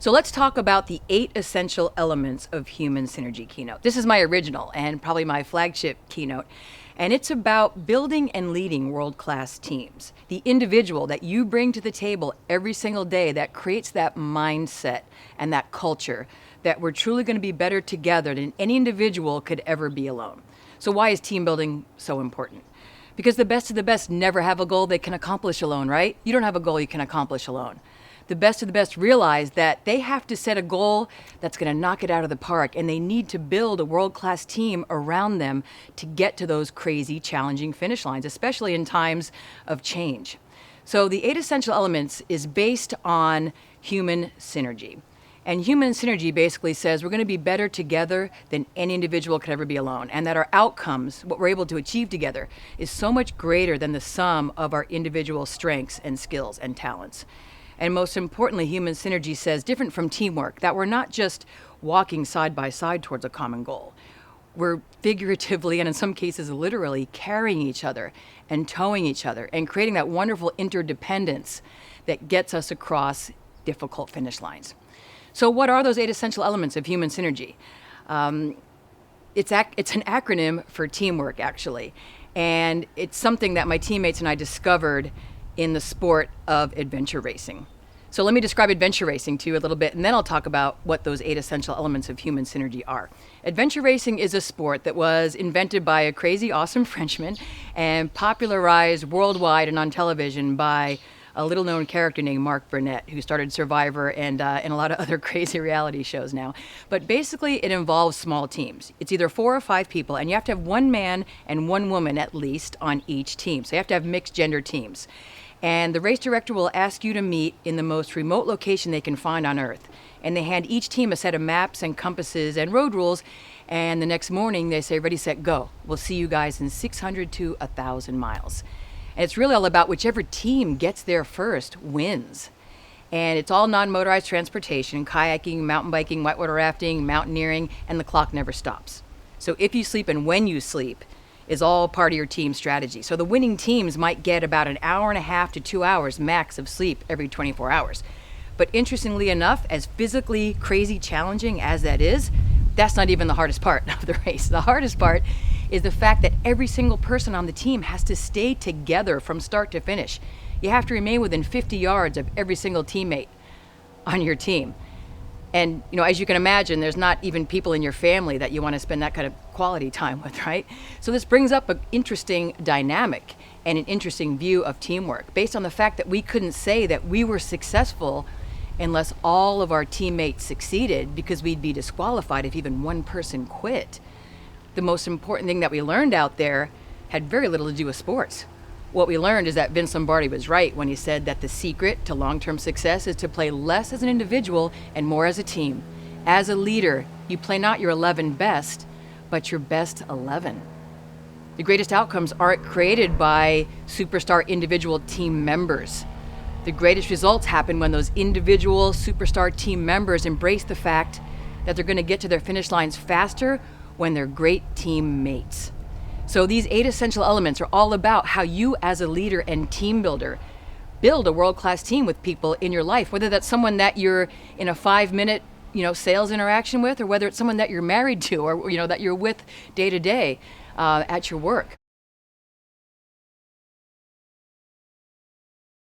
So let's talk about the 8 essential elements of Human Synergy Keynote. This is my original and probably my flagship keynote. And it's about building and leading world-class teams. The individual that you bring to the table every single day that creates that mindset and that culture that we're truly going to be better together than any individual could ever be alone. So why is team building so important? Because the best of the best never have a goal they can accomplish alone, right? You don't have a goal you can accomplish alone. The best of the best realize that they have to set a goal that's going to knock it out of the park, and they need to build a world-class team around them to get to those crazy, challenging finish lines, especially in times of change. So the 8 essential elements is based on human synergy. And human synergy basically says we're going to be better together than any individual could ever be alone, and that our outcomes, what we're able to achieve together, is so much greater than the sum of our individual strengths and skills and talents. And most importantly, human synergy says, different from teamwork, that we're not just walking side by side towards a common goal. We're figuratively, and in some cases literally, carrying each other and towing each other and creating that wonderful interdependence that gets us across difficult finish lines. So what are those 8 essential elements of human synergy? It's an acronym for teamwork, actually. And it's something that my teammates and I discovered in the sport of adventure racing. So let me describe adventure racing to you a little bit, and then I'll talk about what those 8 essential elements of human synergy are. Adventure racing is a sport that was invented by a crazy, awesome Frenchman and popularized worldwide and on television by a little-known character named Mark Burnett, who started Survivor and a lot of other crazy reality shows now. But basically, it involves small teams. It's either 4 or 5 people, and you have to have 1 man and 1 woman at least on each team. So you have to have mixed gender teams. And the race director will ask you to meet in the most remote location they can find on Earth. And they hand each team a set of maps and compasses and road rules. And the next morning they say, ready, set, go. We'll see you guys in 600 to 1,000 miles. And it's really all about whichever team gets there first wins. And it's all non-motorized transportation, kayaking, mountain biking, whitewater rafting, mountaineering, and the clock never stops. So if you sleep and when you sleep is all part of your team strategy. So the winning teams might get about an hour and a half to 2 hours max of sleep every 24 hours. But interestingly enough, as physically crazy challenging as that is, that's not even the hardest part of the race. The hardest part is the fact that every single person on the team has to stay together from start to finish. You have to remain within 50 yards of every single teammate on your team. And, as you can imagine, there's not even people in your family that you want to spend that kind of quality time with, right? So this brings up an interesting dynamic and an interesting view of teamwork based on the fact that we couldn't say that we were successful unless all of our teammates succeeded, because we'd be disqualified if even 1 person quit. The most important thing that we learned out there had very little to do with sports. What we learned is that Vince Lombardi was right when he said that the secret to long-term success is to play less as an individual and more as a team. As a leader, you play not your 11 best, but your best 11. The greatest outcomes aren't created by superstar individual team members. The greatest results happen when those individual superstar team members embrace the fact that they're going to get to their finish lines faster when they're great teammates. So these 8 essential elements are all about how you as a leader and team builder build a world-class team with people in your life, whether that's someone that you're in a 5-minute sales interaction with, or whether it's someone that you're married to or that you're with day to day at your work.